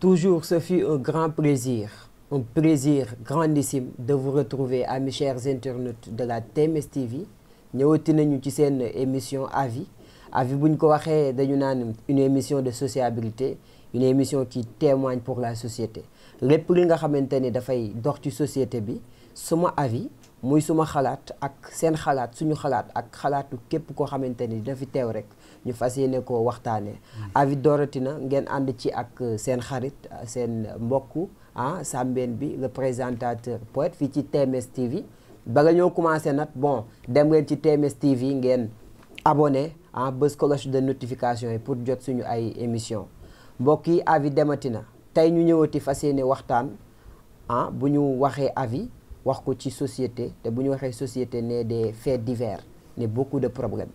Toujours, ce fut un plaisir grandissime de vous retrouver, amis chers internautes de la TMS TV. ñëwati nañu ci seen émission avis bu ñu ko waxee dañu naan une émission de sociabilité, une émission qui témoigne pour la société. lépp li nga xamante ni dafay dox ci société bi suma avis muy suma xalaat ak seen xalaat suñu xalaat ak xalaatu képp koo xamante ni dina fi teew rek ñu fas yéene koo waxtaanee. avis dooratina ngeen ànd ci ak seen xarit seen mbokk Sambène bi le présentateur poète fii ci TMS TV. ba nga ñoo commencé nag bon dem ngeen ci TMS TV ngeen abonné bës cloche de notification yi pour jot suñu ay émission mbokk yi avis demati na tey ñu ñëwati fas yéene waxtaan bu ñu waxee avis wax ko ci société te bu ñu waxee société ne des faits divers ne beaucoup de problèmes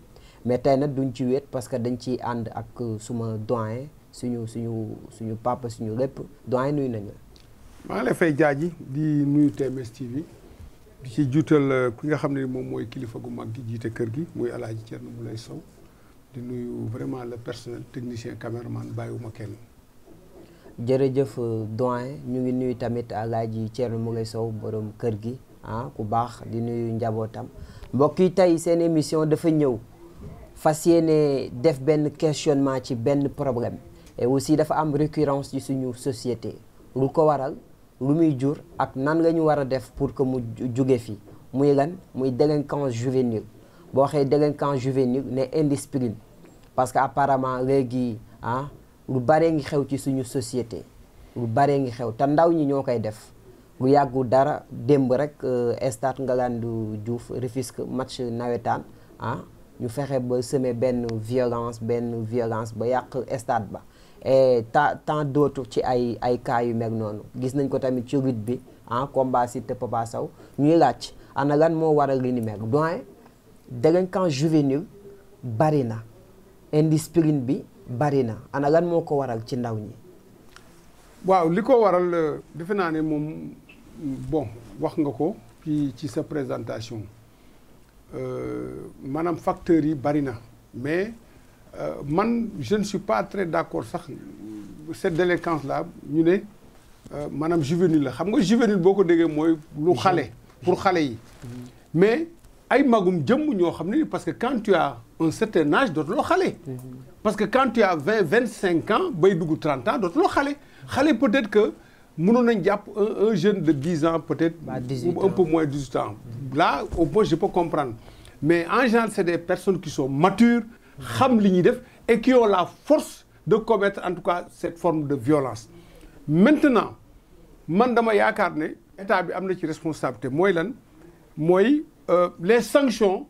mais tey nag duñ ci wéet parce que dañ ciy ànd ak suma doyen suñu papa suñu lépp doyen nuyu nañu la. maa ngi lay fay jaaji di nuyu TMS TV di ci juutal ki nga xam ne moom mooy kilifa gu mag gi jiite kër gi muy El Hadj Thierno Moulay Sow di nuyu vraiment le personnel technicien caméraman bàyyiwuma kenn. jërëjëf doyen ñu ngi nuyu tamit El Hadj Thierno Moulay Sow borom kër gi ku baax di nuyu njabootam mbokk yi tey seen émission dafa ñëw fas yéene def benn questionnement ci benn problème et aussi dafa am récurrence ci suñu société lu ko waral. lu muy jur ak nan nga ñu war a def pour que mu jóge fi muy lan muy délinquance juvénile boo waxee délinquance juvénile ne indiscipline parce que apparemment léegi lu baree ngi xew ci suñu société lu baree ngi xew te ndaw ñi ñoo koy def lu yàggu dara démb rek stade Ngalandou Diouf Rufisque match nawetaan ñu fexe ba semer benn violence ba yàq stade ba et tant d'autres ci ay cas yu mel noonu gis nañ ko tamit ci lutte bi combat Siteu Papa Sow ñuy laaj ana lan moo waral li ni mel doyen délinquance juvénile bari na indiscipline bi bari na ana lan moo ko waral ci ndaw ñi. waaw li ko waral defe naa ne moom bon wax nga ko ci sa présentation maanaam facteurs yi bari na mais. man je ne suis pas très d'accord sax cette délinquance là ñu ne maanaam juvénile la xam nga juvénile boo ko déggee mooy lu xale pour xale yi mais ay magum jëmm ñoo xam ne parce que quand tu as un certain âge dootuloo xale parce que quand tu as 25 ans bay dugg 30 ans dootuloo xale peut-être que mënoon nañ jàpp un jeune de 10 ans peut-être ou un peu moins de 18 ans là au moins je peux comprendre mais en général c'est des personnes qui sont matures xam li ñuy def et qui ont la force de commettre en tout cas cette forme de violence maintenant man dama yaakaar ne état bi am na ci responsabilité mooy lan mooy les sanctions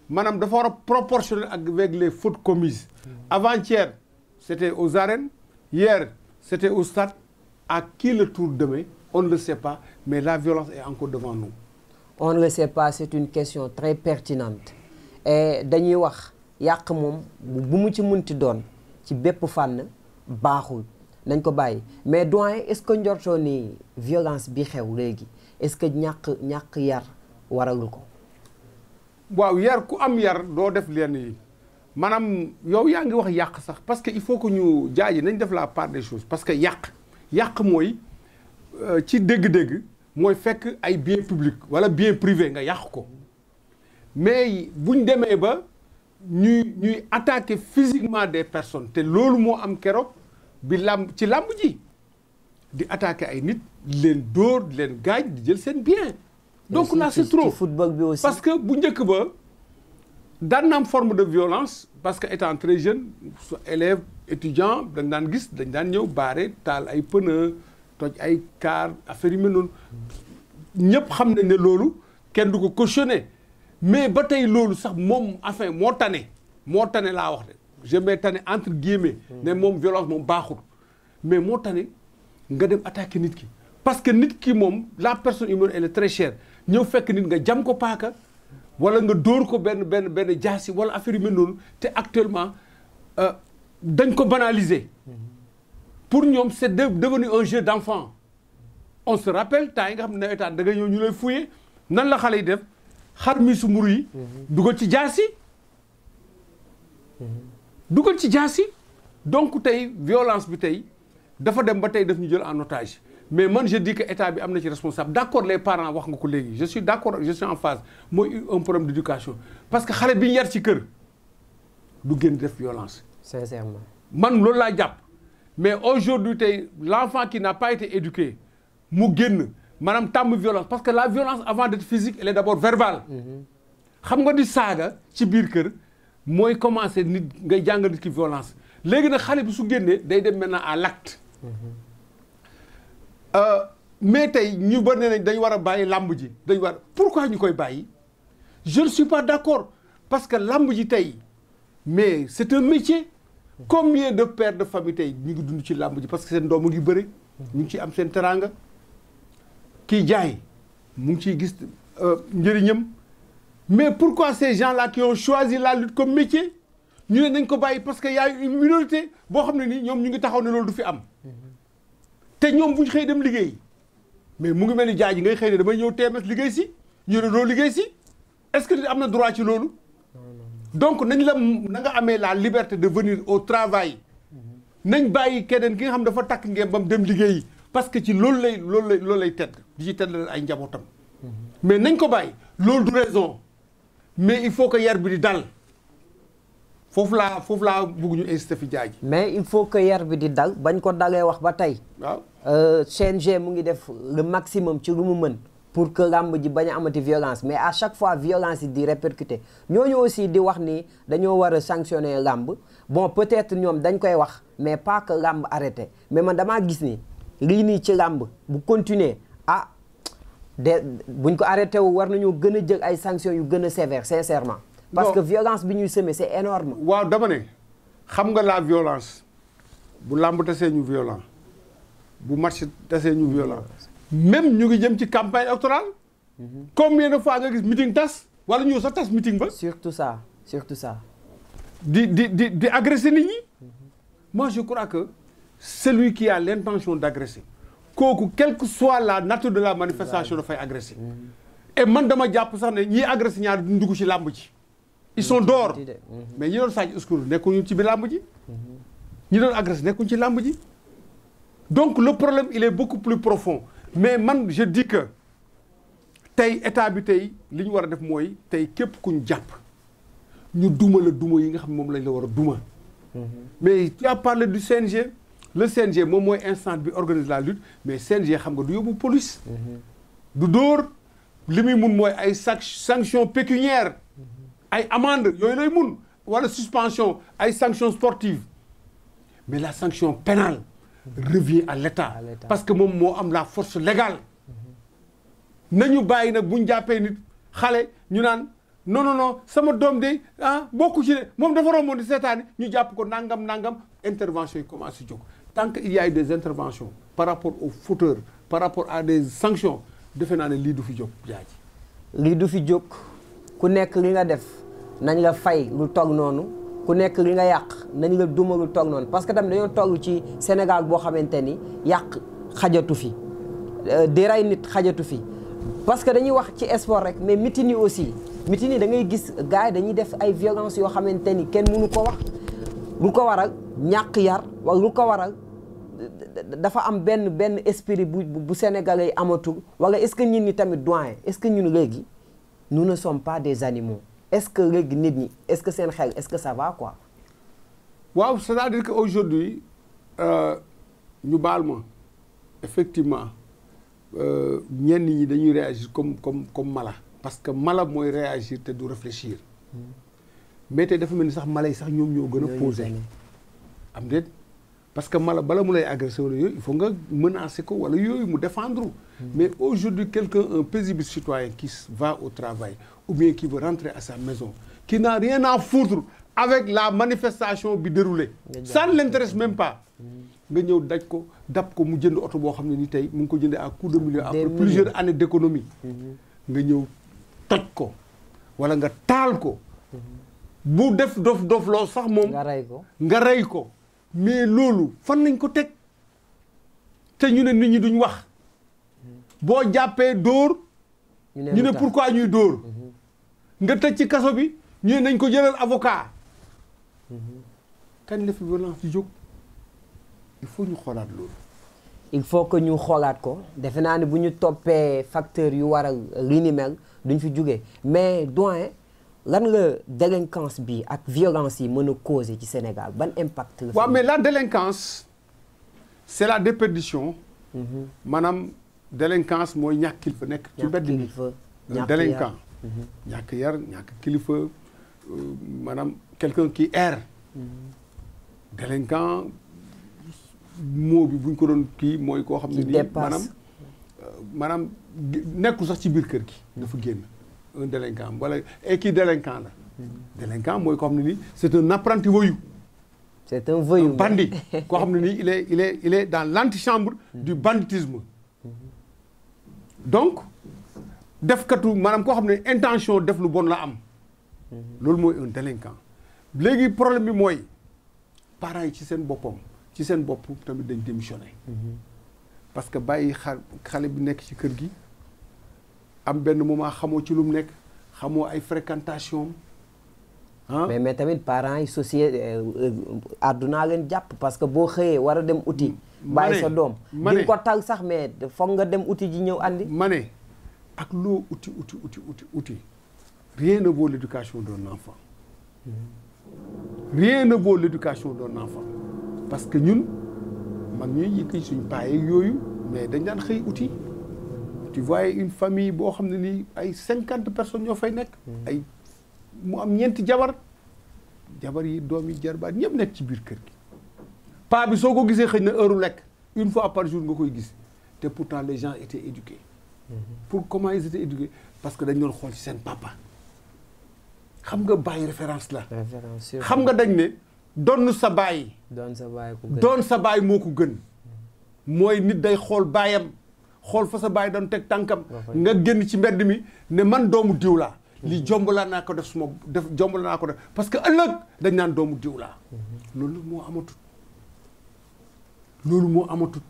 maanaam dafa war a proportionner avec les fautes commises avant-hier c'était aux arènes hier c'était au stade à qui le tour demain on ne le sait pas mais la violence est encore devant nous. On ne le sait pas, c'est une question très pertinente et dañuy wax yàq moom bu mu ci munti doon ci bépp fànn baaxul nañ ko bàyyi mais doyen est-ce que njortoo ni violence bi xew léegi est-ce que ñàkk yar waralu ko. waaw yar ku am yar doo def lenn yi maanaam yow yaa ngi wax yàq sax parce que il faut que ñu jaaji nañ def la part des choses parce que yàq mooy ci dégg-dégg mooy fekk ay bien public wala bien privé nga yàq ko mais buñ demee ba ñuy attaquer physiquement des personnes te loolu moo am keroog bi ci làmb ji di attaquer ay nit di leen dóor di leen gaañ di jël seen bien. donc là c'est trop football bi aussi. parce que bu njëkk ba daan na am forme de violence parce que étant très jeune élève étudiant dañ daan gis dañ daan ñëw baare taal ay pneu toj ay car affaire yu mel noonu ñëpp xam nañ ne loolu kenn du ko cautionner mais ba tey loolu sax moom enfin moo tane laa wax de je mets tane entre guillemets ne moom violence moom baaxul mais moo tane nga dem attaquer nit ki parce que nit ki moom la personne humaine elle est très chère ñëw fekk nit nga jam ko paaka wala nga dóor ko benn jaasi wala affaire yu mel noonu te actuellement dañ ko banaliser pour ñoom c'est devenu un jeu d'enfant on se rappelle temps yi nga xam ne nawetaan da nga ñëw ñu lay fouiller nan la xale yi def xar mi su mburu yi dugal ci jaasi donc tey violence bi tey dafa dem ba tey daf ñu jël en otage mais man je dis que état bi am na ci responsable d'accord les parents wax nga ko léegi je suis d'accord, je suis en phase mooy un problème d'éducation parce que xale bi ñu yar ci kër du génn def violence. sincèrement man loolu laa jàpp mais aujourd'hui tey l'enfant qui n'a pas été éduqué mu génn maanaam tàmm violence parce que la violence avant d'être physique elle est d'abord verbale. xam nga di saaga ci biir kër mooy commencer nit ngay jàngal nit ki violence léegi nag xale bi su génnee day dem maintenant à l'acte. Mais tey ñu bari nañ dañ war a bàyyi làmb ji dañ war pourquoi ñu koy bàyyi je ne suis pas d'accord parce que làmb ji tey mais c'est un métier. Combien de pères de famille tey ñu ngi dund ci làmb ji parce que seen doom mu ngi bëri ñu ngi ciy am seen teraanga kii jaay mu ngi ciy gis njëriñam mais pourquoi ces gens-là qui ont choisi la lutte comme métier ñu ne nañ ko bàyyi parce que y a une minorité boo xam ne ni ñoom ñu ngi taxaw ne loolu du fi am te ñoom bu ñu xëy dem liggéey mais mu ngi mel ni jaay ji ngay xëy ne damay ñëw TMS liggéey si ñu ne doo liggéey si est-ce que am na droit ci loolu. Donc nañ la na nga amee la liberté de venir au travail nañ bàyyi keneen ki nga xam dafa takk ngeen ba mu dem liggéeyi parce que ci loolu lay tedd di ci tedd ay njabootam mais nañ ko bàyyi loolu du raison mais il faut que yar bi di dal foofu laa bëgg ñu insister fi jaay mais il faut que yar bi di dal bañ ko dalee wax ba tey waaw CNG mu ngi def le maximum ci lu mu mën pour que làmb ji bañ a amati violence mais à chaque fois violence yi di répercuter ñooñu aussi di wax ni dañoo war a sanctionner làmb bon peut-être ñoom dañ koy wax mais pas que làmb arrêté mais man damaa gis ni lii nii ci làmb bu continuer buñ ko arrêté wu war nañoo gën a jël ay sanctions yu gën a sévères sincèrement. parce que violence bi ñuy semer c'est énorme. waaw dama ne xam nga la violence bu làmb tasee ñu violent bu match tasee ñu violent même ñu ngi jëm ci campagne électorale. Combien de fois nga gis meeting tas wala ñu sa tas meeting ba. surtout ça. di agresser nit ñi. Moi je crois que celui qui a l'intention d'agresser kooku quelle que soit la nature de la manifestation dafay agresser. et man dama jàpp sax ne ñiy agresser ñaar duñ dugg ci làmb ji. ils sont dehors mais ñi doon sàcc escroc nekkuñu ci biir làmb ji. ñi doon agresser nekkuñu ci làmb ji. donc le problème il est beaucoup plus profond. mais man je dis que tey état bi tey li ñu war a def mooy tey képp ku ñu jàpp ñu duma la duma yi nga xam ne moom lañ la war a duma. mais tu as parlé du CNG le CNG moom mooy instance bi organise la lutte mais CNG xam nga du yóbbu police. du dóor li muy mun mooy ay sanctions pécuniaires ay amende yooyu lay mun wala suspension ay sanctions sportives mais la sanction pénale revient à l'État parce que moom moo am la force légale. nañu bàyyi nag bu ñu jàppee nit xale ñu naan non sama doom de bokku ci de moom dafa romboon di seetaani ñu jàpp ko nangam intervention yi commencé jóg tant que il y a eu des interventions par rapport aux fauteurs par rapport à des sanctions defe naa ne lii du fi jóg jaaji lii du fi jóg ku nekk li nga def nañ la fay lu toll noonu ku nekk li nga yàq nañ la duma lu toll noonu parce que tamit dañoo toll ci Sénégal boo xamante ni yàq xajatu fi di rey nit xajatu fi parce que dañuy wax ci sport rek mais mitin yi aussi mitin yi da ngay gis gars yi dañuy def ay violence yoo xamante ni kenn mënu ko wax lu ko waral ñàkk yar wala lu ko waral dafa am benn esprit bu sénégalais yi amatul wala est-ce que ñun ñi tamit doyen est-ce que ñun léegi nous ne sommes pas des animaux est-ce que léegi nit ñi est-ce que seen xel est-ce que ça va quoi. waaw c'est-à-dire que aujourd'hui ñu baal ma effectivement ñenn ñi dañuy réagir comme mala parce que mala mooy réagir te du réfléchir mais tey dafa mel ni sax mala yi sax ñoom ñoo gën a posé am déet parce que mala bala mu lay agressé wala yooyu il faut nga menacer ko wala yooyu mu défendre mais aujourd'hui quelqu'un un paisible citoyen qui va au travail ou bien qui veut rentrer à sa maison qui n'a rien à foutre avec la manifestation bi déroulée ça ne l'intéresse même pas nga ñëw dab ko mu jënd oto boo xam ne ni tey mu ngi ko jëndee à coup de millions après plusieurs années d'économie nga ñëw toj ko wala nga taal ko bu def dof loo sax moom nga rey ko mais loolu fan lañ ko teg te ñu ne nit ñi duñ wax boo jàppee dóor ñu ne pourquoi ñuy dóor nga tëj ci kaso bi ñu ne nañ ko jëlal avocat kañ la fi violence di jóg il faut ñu xoolaat loolu. il faut que ñu xoolaat ko defe naa ne bu ñu toppee facteurs yu waral li ni mel duñ fi jógee mais doyen lan la délinquance bi ak violence yi mën a causer ci Sénégal ban impact la. waaw mais la délinquance c'est la déperdition. maanaam délinquance mooy ñàkk kilifa nekk ci mbedd mi. délinquant ñàkk yar ñàkk kilifa maanaam quelqu'un qui erre. délinquant moo bi bu ñu ko doon kii mooy koo xam ne nii maanaam nekkul sax ci biir kër gi dafa génn un délinquant wala et qui délinquant la délinquant mooy koo xam ne nii c'est un apprenti voyou. c'est un voyou bandit koo xam ne nii il est dans l'antichambre du banditisme. donc defkatu maanaam koo xam ne intention def lu bon la am. loolu mooy un délinquant. léegi problème bi mooy parents yi ci seen boppam ci seen bopp tamit dañ démissionné. parce que bàyyi xale bi nekk ci kër gi am benn moment xamoo ci lu mu nekk xamoo ay fréquentation ah. mais tamit parents yi société àddunaa leen jàpp parce que boo xëyee war a dem uti. bàyyi sa doom di ko tal sax mais foog nga dem uti ji ñëw andi. ma ne ak loo uti rien ne vaut l'éducation d'un enfant. rien ne vaut l'éducation d'un enfant parce que ñun mag ñuy yëkkati suñ paaye yooyu mais dañ daan xëy uti. tu vois une famille boo xam ne nii ay 50 personnes ñoo fay nekk. ay mu am ñeenti jabar yi doom yi jarbaat ñëpp nekk ci biir kër gi. paa bi soo ko gisee xëy na heure lekk une fois par jour nga koy gis te pourtant les gens étaient éduqués. pour comment ils étaient éduqués parce que dañ doon xool ci seen papa. xam nga bàyyi référence la. xam nga dañ ne doon sa bàyyi. doon sa bàyyi moo ko gën. mooy nit day xool baayam xool fa sa bàyyi doon teg tànkam. nga génn ci mbedd mi ne man doomu diw laa. li jombalaa naa ko def jombalaa naa ko def parce que ëllëg dañ naan doomu diw laa. loolu moo amatut.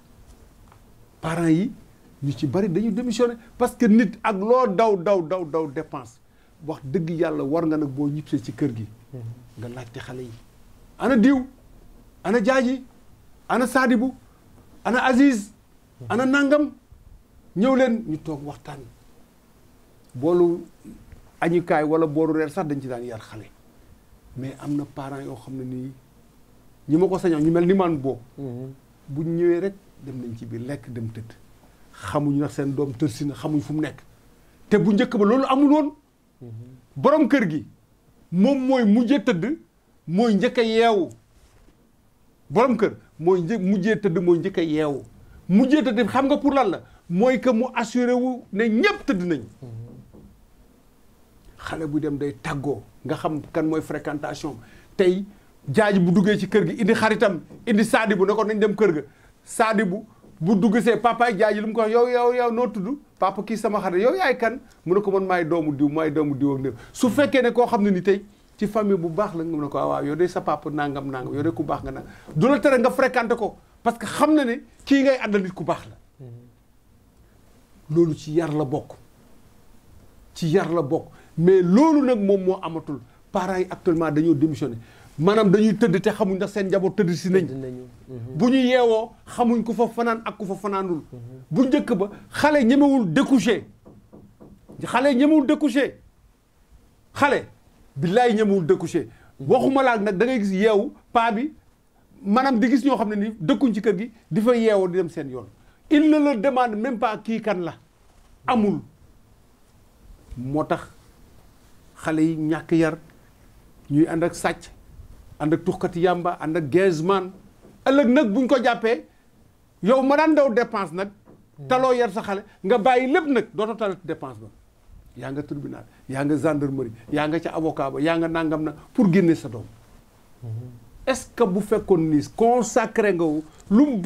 parents yi ñu ci bari dañu démissionné parce que nit ak loo daw dépense. wax dëgg yàlla war nga nag boo ñibbisee ci kër gi nga laajte xale yi ana diw ana jaaji ana saadibu ana Aziz ana nangam ñëw leen ñu toog waxtaan boolu añukaay wala booru reer sax dañ ci daan yar xale mais am na parents yoo xam ne nii ñi ma ko sañoon ñu mel ni man boobu buñ ñëwee rek dem nañ ci biir lekk dem tëdd xamuñu nag seen doom tërsi na xamuñ fu mu nekk te bu njëkk ba loolu amul woon borom kër gi moom mooy mujjee tëdd mooy njëkk a yeewu borom kër mooy mujjee tëdd mooy njëkk a yeewu mujjee tëdd xam nga pour lan la mooy que mu assuré wu ne ñépp tëdd nañ xale bu dem day tàggoo nga xam kan mooy fréquentation tey jaaji bu duggee ci kër gi indi xaritam indi saadi bu ne ko nañ dem kër ga saadi bu dugg see papaay jaaji lu mu ko wax yow noo tudd papa kii sama xarit yow yaay kan mu ne ko man maay doomu diw ak néew su fekkee ne koo xam ne ni tey ci famille bu baax la nga mu ne ko waaw yow de sa papa nangam yow de ku baax nga nag du la tere nga fréquenté ko parce que xam na ne kii ngay àndal nit ku baax la loolu ci yar la bokk mais loolu nag moom moo amatul parents yi actuellement dañoo démissionné maanaam dañuy tëdd te xamuñ ndax seen njaboot tëdd si nañ bu ñu yeewoo xamuñ ku fa fanaan ak ku fa fanaanul bu njëkk ba xale ñemewul découcher xale billaay ñemewul découcher waxuma laak nag da ngay gis yeewu paa bi maanaam di gis ñoo xam ne ni dëkkuñ ci kër gi di fa yeewoo di dem seen yoon il ne leur demande même pas kii kan la amul moo tax xale yi ñàkk yar ñuy ànd ak sàcc ànd ak tuxkati yàmba ànd ak gazman ëllëg nag buñ ko jàppee yow ma daan daw dépense nag taloo yar sa xale nga bàyyi lépp nag dootoo talati dépense ba yaa nga tribunal yaa nga gendarmerie yaa nga ca avocat ba yaa nga nangam na pour génne sa doom est-ce que bu fekkoon ni consacré nga lu mu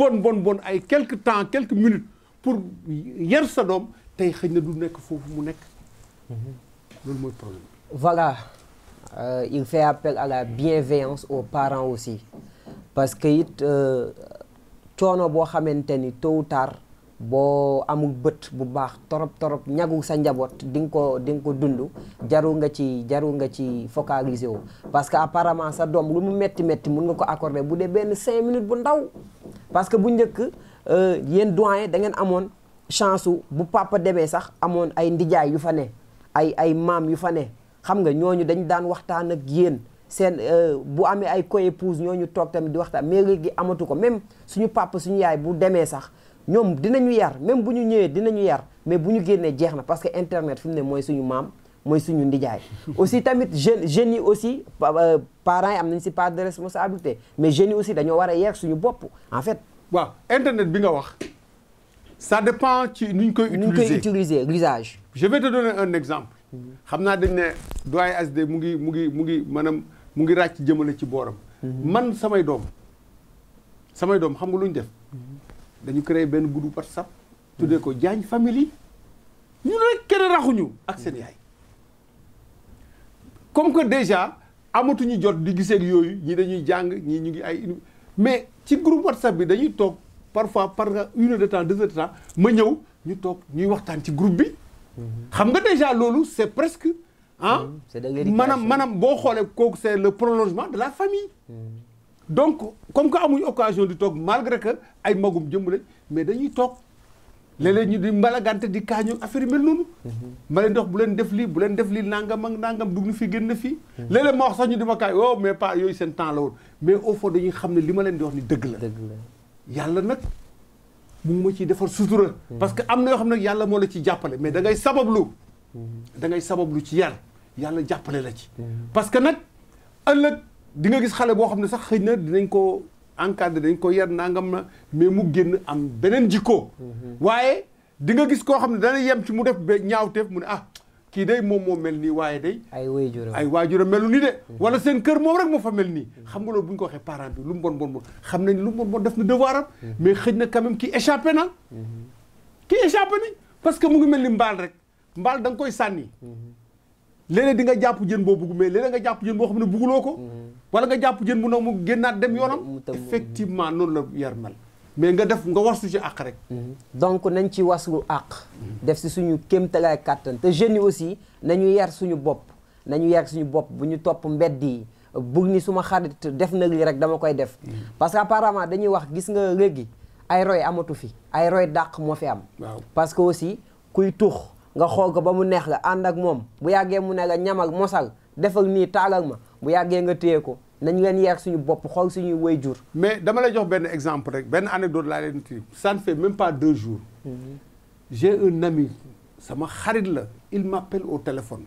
bon ay quelque temps quelques minutes pour yar sa doom tey xëy na du nekk foofu mu nekk loolu mooy problème. Voilà, il fait appel à la bienveillance aux parents aussi parce que it coono boo xamante ni tôt ou tard boo amul bët bu baax torop ñagu sa njaboot di nga ko dund jarul nga ci focaliser wu parce que apparemment sa doom lu mu metti mun nga ko accorder bu dee benn 5 minutes bu ndaw parce que bu njëkk yéen doyen da ngeen amoon chance bu papa demee sax amoon ay ndijaay yu fa ne ay maam yu fa ne xam nga ñooñu dañ daan waxtaan ak yéen seen bu amee ay coépouse ñooñu toog tamit di waxtaan mais léegi amatu ko même suñu papa suñu yaay bu demee sax ñoom dinañu yar même bu ñu ñëwee dinañu yar mais bu ñu génnee jeex na parce que internet fi mu ne mooy suñu maam mooy suñu ndijaay aussi tamit jeunes yi aussi parents yi am nañ si part de responsabilité mais jeunes yi aussi dañoo war a yeer suñu bopp en fait. waaw internet bi nga wax ça dépend ci nu ñu koy utiliser l'usage. je vais te donner un exemple. xam naa dañ ne doyen ASD mu ngi maanaam mu ngi ràcc jëmale ci booram. man samay doom xam nga lu ñu def. dañu créé benn groupe WhatsApp. tuddee ko Diagne famille. ñu rek kenn raxuñu ak seen yaay. comme que déjà amatuñu jot di gisee ak yooyu ñii dañuy jàng ñii ñu ngi ay mais ci groupe WhatsApp bi dañuy toog parfois par 1 heure de temps 2 heures de temps ma ñëw ñu toog ñuy waxtaan ci groupe bi. xam nga déjà loolu c'est presque ah. c'est de l'éducation maanaam boo xoolee kooku c'est le prolongement de la famille. donc comme que amuñu occasion di toog malgré que ay magum jëmm lañ mais dañuy toog léeg-léeg ñu di mbalagante di kaañu affaire yi mel noonu. ma leen dox bu leen def lii nangam ak nangam dugg na fii génn na fii. léeg-léeg ma wax sax ñu di ma kaay oh mais pas yooyu seen temps la woon mais au fond dañuy xam ne li ma leen di wax ni dëgg la. yàlla nag mu ngi ma ciy defar sutura. parce que am na yoo xam ne yàlla moo la ci jàppale mais da ngay sabablu. da ngay sabablu ci yar yàlla jàppale la ci. parce que nag ëllëg di nga gis xale boo xam ne sax xëy na dinañ ko encadré dañ ko yar nangam na mais mu génn am beneen jikko. waaye di nga gis koo xam ne dana yem ci mu def ba ñaawteef mu ne ah kii day moom moo mel nii waaye day. ay waajuram melu nii de. wala seen kër moom rek moo fa mel nii. xam nga loolu bu ñu ko waxee parent bi lu mu bon xam nañ lu mu bon def na devoir am. mais xëy na quand même kii échappé na. kii échappé na parce que mu ngi mel ni mbaal rek mbaal da nga koy sànni. léeg-léeg di nga jàpp jën boo bugg mais léeg-léeg nga jàpp jën boo xam ne bugguloo ko. wala nga jàpp jën bu ndaw mu génnaat dem yoonam. effectivement noonu la yar mel. mais nga wasu ci àq rek. donc nañ ci waslu àq. def si suñu kéemtalaay kàttan te jeunes yi aussi nañu yar suñu bopp. bu ñu topp mbedd yi bugg ni suma xarit def na lii rek dama koy def. parce que apparemment dañuy wax gis nga léegi ay roy amatu fi ay roy dàq moo fi am. parce que aussi kuy tux nga xool ko ba mu neex la ànd ak moom bu yàggee mu ne la ñamal mosal defal nii taalal ma bu yàggee nga téye ko. nañu leen yar suñu bopp xool suñuy waajur. mais dama lay jox benn exemple rek benn anecdote laa leen ti ça ne fait même pas 2 jours. j'ai un ami sama xarit la il m'appelle au téléphone.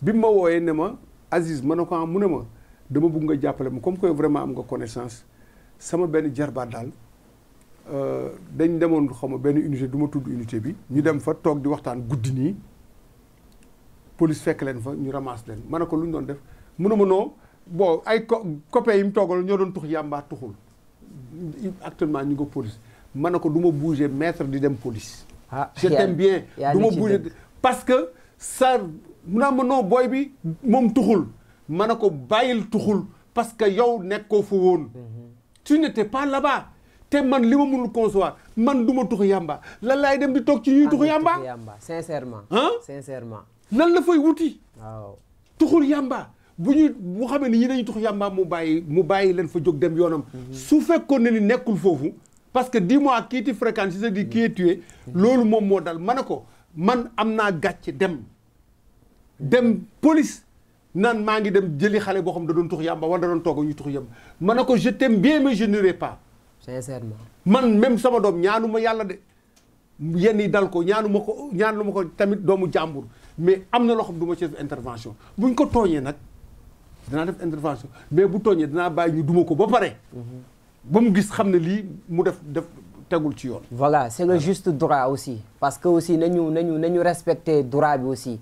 bi ma wooyee ne ma Aziz ma ne ko mu ne ma dama bëgg nga jàppale ma comme que vraiment am nga connaissance sama benn jarbaat daal dañ demoon xaw ma benn unité du ma tudd unité bi. ñu dem fa toog di waxtaan guddi nii police fekk leen fa ñu ramasse leen ma ne ko lu ñu doon def mu ne ma non. bon ay copains yi mu toogal ñoo doon tux yàmbaa tuxul actuellement ñu nga police ma ne ko du ma bouger maître di dem police. je t'aime bien du ma bouger parce que ça mu naa ma non booy bi moom tuxul ma ne ko bàyyil tuxul parce que yow nekkoo fa woon. tu n'étais pas là-bas te man li ma mënul concevoir man du ma tux yàmbaa lan laay dem di toog ci ñuy tux yàmbaa. sincèrement. sincèrement. lan la fay wuti. waaw tuxul yàmbaa. bu xamee ni ñi dañuy tux yàmbaa mu bàyyi leen fa jóg dem yoonam. su fekkoon ne ni nekkul foofu parce que dis-moi kii ti fréquente c'est-à-dire qui est tué. loolu moom moo dal ma ne ko man am naa gàcce dem police naan maa ngi dem jëli xale boo xam da doon tux yàmbaa wala da doon toog ñuy tux yàmbaa ma ne ko je t'aime bien mais je n'irai pas. sincèrement. man même sama doom ñaanuma yàlla de yenn yi dal ko ñaanuma ko tamit doomu jàmbur mais am na loo xam du ma ci def intervention buñ ko tooñee nag. dinaa def intervention mais bu tooñee dinaa bàyyi ñu duma ko ba pare. ba mu gis xam ne lii mu def tegul ci yoon. voilà c'est le juste droit aussi parce que aussi nañu respecter droit bi aussi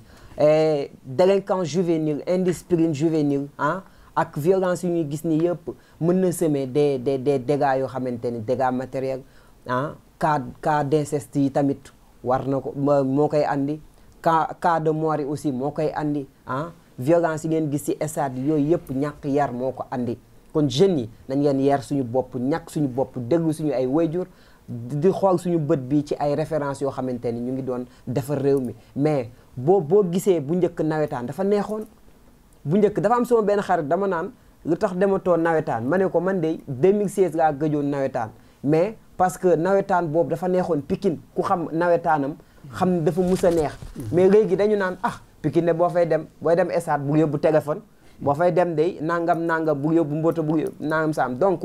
délinquance juvénile indiscipline juvénile ah ak violence yu ñuy gis ni yëpp mën na semer des dégâts yoo xamante ni dégâts matériels ah cas d'inceste yi tamit war na ko moo koy andi cas de mort yi aussi moo koy andi ah. violence yi ngeen gis ci stade yooyu yëpp ñàkk yar moo ko andi kon jeunes yi nañ leen yar suñu bopp ñàkk suñu bopp déglu suñu ay wayjur di xool suñu bët bi ci ay références yoo xamante ni ñu ngi doon defar réew mi mais boo gisee bu njëkk nawetaan dafa neexoon bu njëkk dafa am sama benn xarit dama naan lu tax dematoo nawetaan ma ne ko man de 2016 laa gëjoon nawetaan mais parce que nawetaan boobu dafa neexoon Pikine ku xam nawetaanam xam ne dafa mus a neex mais léegi dañu naan Pikine ne boo fay dem booy dem stade bu yóbbu téléphone boo fay dem day nangam bu yóbbu mboto bu nangam saam donc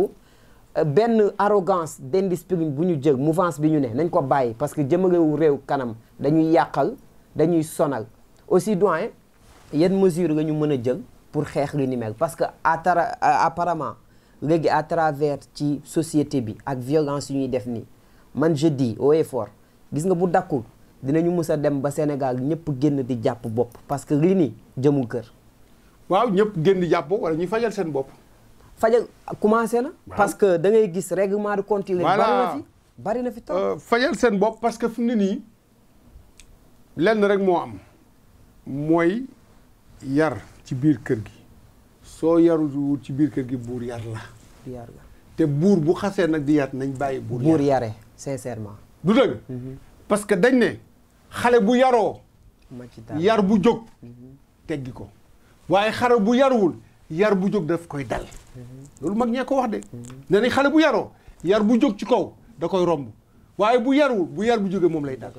benn arrogance d'indiscipline bu ñu jël mouvance bi ñu ne nañ ko bàyyi parce que jëmalewu réew kanam dañuy yàqal dañuy sonal aussi doyen yan mesure la ñu mën a jël pour xeex li ni mel parce que apparemment léegi à travers ci société bi ak violence yu ñuy def nii man je dis haut et fort gis nga bu dakkul dinañu mës a dem ba Sénégal ñëpp génn di jàpp bopp parce que lii nii jëmul kër. waaw ñëpp génn di jàpp bopp wala ñuy fajal seen bopp. fajal commencé na. parce que da ngay gis règlement de compte yi. voilà bari na fi trop. fajal seen bopp parce que fi mu ne nii lenn rek moo am mooy yar ci biir kër gi soo yaru ci biir kër gi buur yar la. yar la te buur bu xasee nag di yar nañ bàyyi. buur yare sincèrement. du dëgg. parce que dañ ne xale bu yaroo. yar bu jóg teggi ko waaye xale bu yaruwul yar bu jóg daf koy dal. loolu mag ñee ko wax de. nee nañ xale bu yaroo yar bu jóg ci kaw da koy romb waaye bu yaruwul bu yar bu jógee moom lay dal.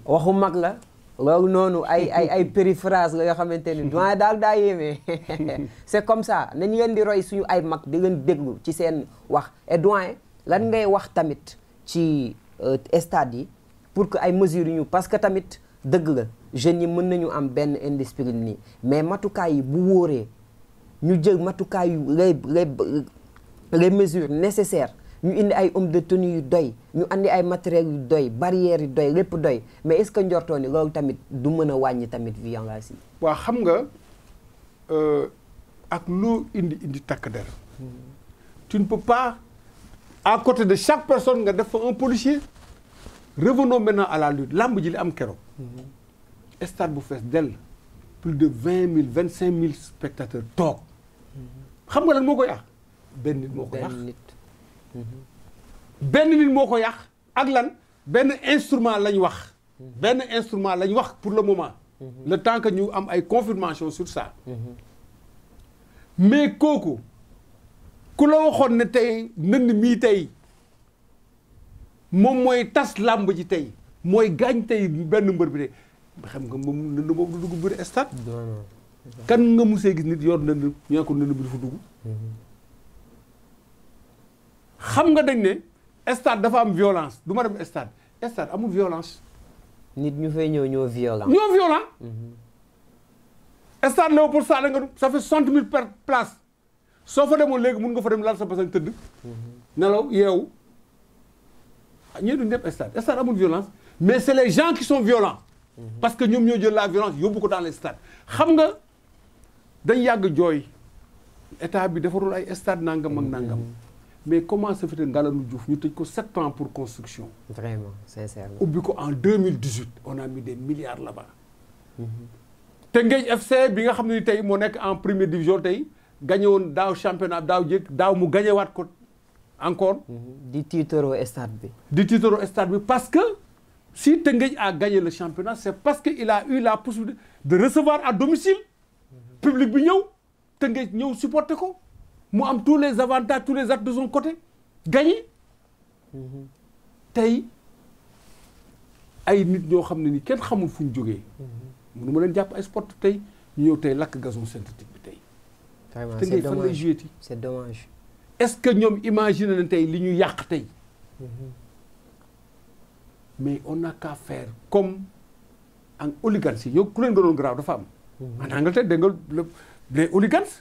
waxu mag la. loolu noonu ay périphrase la yoo xamante ni doyen daal daa yéeme c'est comme ça nañu leen di roy suñu ay mag di leen déglu ci seen wax et doyen lan ngay wax tamit ci stade yi pour que ay mesures yu ñu parce que tamit dëgg la jeunes yi mën nañu am benn indiscipline nii mais matukaay yi bu wóoree ñu jël matukaay yu les mesures nécessaires ñu indi ay hommes de tenue yu doy ñu andi ay matériels yu doy barrières yu doy lépp doy mais est-ce que njortoo ni loolu tamit du mën a wàññi tamit violence yi. waaw xam nga ak loo indi takk der tu ne peux pas à côté de chaque personne nga def fa un policier. revenons maintenant à la lutte lamb ji li am keroog. stade bu fees dell plus de 20 000 25 000 spectateurs toog xam nga lan moo ko yàq benn nit moo ko yàq. benn nit moo ko yàq ak lan benn instrument lañ wax. benn instrument lañ wax pour le moment. le temps que ñu am ay confirmation sur ça. mais kooku ku la waxoon ne tey ndënd mii tey moom mooy tas làmb ji tey mooy gaañ tey benn mbër bi tey xam nga moom ndënd moom du dugg bëri stade. kan nga musee gis nit yor ndënd ñoo ko ndënd bi du fa dugg. xam nga dañ ne stade dafa am violence du ma dem stade amul violence. nit ñu fay ñoo violent. ñoo violent. stade Léopold Sédar Senghor ça fait 60 000 places soo fa demoon léegi mun nga fa dem lal sa basan tëdd. nelaw yeewu ñii duñ dem stade amul violence mais c'est les gens qui sont violents. parce que ñoom ñoo jël la violence yóbbu ko dans les stades xam nga dañ yàgg jooy état bi defarul ay stade nangam ak nangam. mais comment se fait Ngalandou Diouf ñu tëj ko 7 ans pour construction. vraiment sincèrement. ubbi ko en 2018 on a mis des milliards là-bas. Teungueth FC bi nga xam ne ni tey moo nekk en première division tey gagné woon daaw championnat daaw mu gagné waat ko encore. di tiitaroo stade bi. di tiitaroo stade bi parce que si Teungueth a gagné le championnat c'est parce que il a eu la possibilité de recevoir à domicile. public bi ñëw Teungueth ñëw supporter ko. mu am tous les avantages tous les actes de son côté gagné. tey ay nit ñoo xam ne ni kenn xamul fu ñu jógee. mënu ma leen jàpp ay sport tey ñu ñëw tey lakk gazon synthétique bi tey. vraiment te ngay fan lay joué ti c'est dommage. est-ce que ñoom imaginer nañ tey li ñu yàq tey. mais on n'a qu'à faire comme en hooligans yi yow ku leen gënoon grave dafa am. en Angleterre dégg nga les hooligans.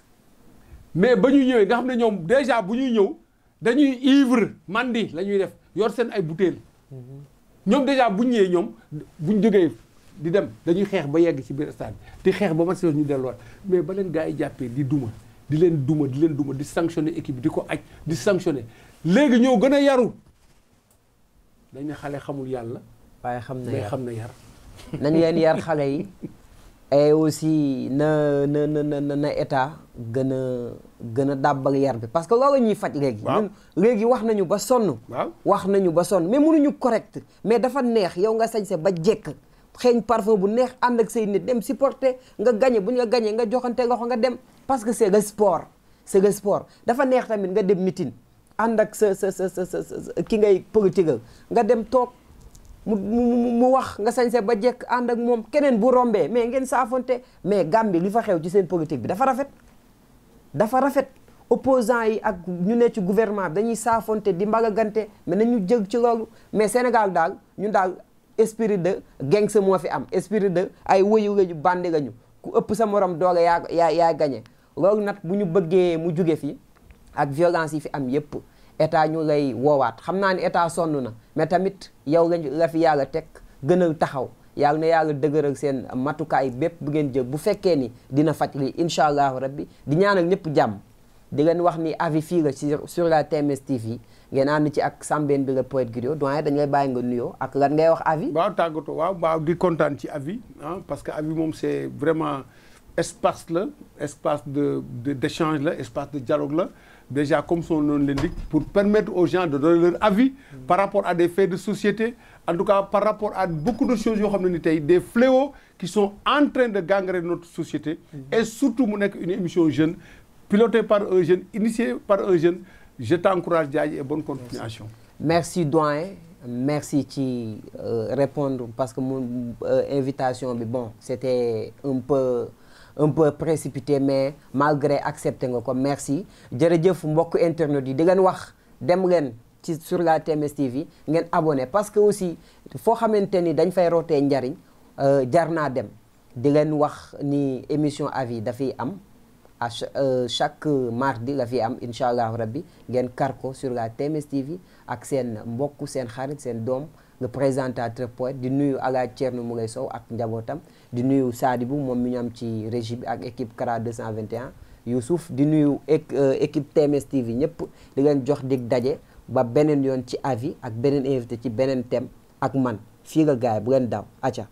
mais ba ñu ñëwee nga xam ne ñoom déjà bu ñuy ñëw dañuy ivre mandi la ñuy def yor seen ay bouteilles. ñoom déjà bu ñu ñëwee ñoom bu ñu jógee di dem dañuy xeex ba yegg ci biir stade di xeex ba match ñu delluwaat mais ba leen gars yi jàppee di duma di sanctionner équipe bi di ko aj di sanctionner léegi ñoo gën a yaru dañ ne xale xamul yàlla. waaye xam na yar nañ leen yar xale yi. et aussi na état gën a dàbbal yar bi parce que loolu ñuy faj léegi. ñun léegi wax nañu ba sonn. wax nañu ba sonn mais mënuñu correct mais dafa neex yow nga sañse ba jekk xeeñ parfum bu neex ànd ak say nit dem supporter nga gagné bu ñu la gagné nga joxante loxo nga dem parce que c'est le sport dafa neex tamit nga dem meeting ànd ak sa ki ngay politique nga dem toog mu wax nga sañse ba jekk ànd ak moom keneen bu rombee mais ngeen saafonte. mais Gambie li fa xew ci seen politique bi dafa rafet opposants yi ak ñu ne ci gouvernement bi dañuy saafonte di mbagagante mais nañu jëg ci loolu. mais Sénégal daal ñun daal esprit de gangse moo fi am esprit de ay wëyu lañu bandi lañu ku ëpp sa morom doole yaa gagné. loolu nag bu ñu bëggee mu jóge fi ak violence yi fi am yépp état ñu lay woowaat xam naa ni état sonn na mais tamit yow la fi yàlla teg gën a taxaw yàlla na yàlla dëgëral seen matukaay bépp bu ngeen jël bu fekkee ni dina faj lii incha allahu rabbi di ñaanal ñëpp jàmm di leen wax ni avis fii la sur la TMS TV ngeen ànd ci ak Sambène bi le poète griot doyen dañ lay bàyyi nga nuyoo ak lan ngay wax avis. waaw tàggatoo waaw di kontaan ci avis parce que avis moom c'est vraiment espace d'échange la espace de dialogue la. Déjà, comme son nom l'indique, pour permettre aux gens de donner leur avis par rapport à des faits de société, en tout cas par rapport à beaucoup de choses, des fléaux qui sont en train de gangréner notre société. Et surtout, une émission jeune, pilotée par un jeune, initiée par un jeune. Je t'encourage, Diaye, et bonne continuation. Merci, doyen. Merci de répondre parce que mon invitation, bon, c'était un peu précipité mais malgré accepté nga ko merci jërëjëf mbokk internet yi di leen wax dem leen ci sur la TMS TV ngeen abonné parce que aussi foo xamante ni dañ fay rootee njariñ jar naa dem di leen wax ni émission avis dafay am à chaque mardi la fi am incha allahu rabbi ngeen kar ko sur la TMS TV ak seen mbokk seen xarit seen doom le présentateur poète di nuyu Alaaji Thierno Moulay Sow ak njabootam di nuyu Sadibou moom mi ñu am ci régie bi ak équipe Kara 221 Youssouf di nuyu équipe TMS TV ñëpp di leen jox dig daje ba beneen yoon ci avis ak beneen invité ci beneen thème ak man fii nga gaay bu leen daw acca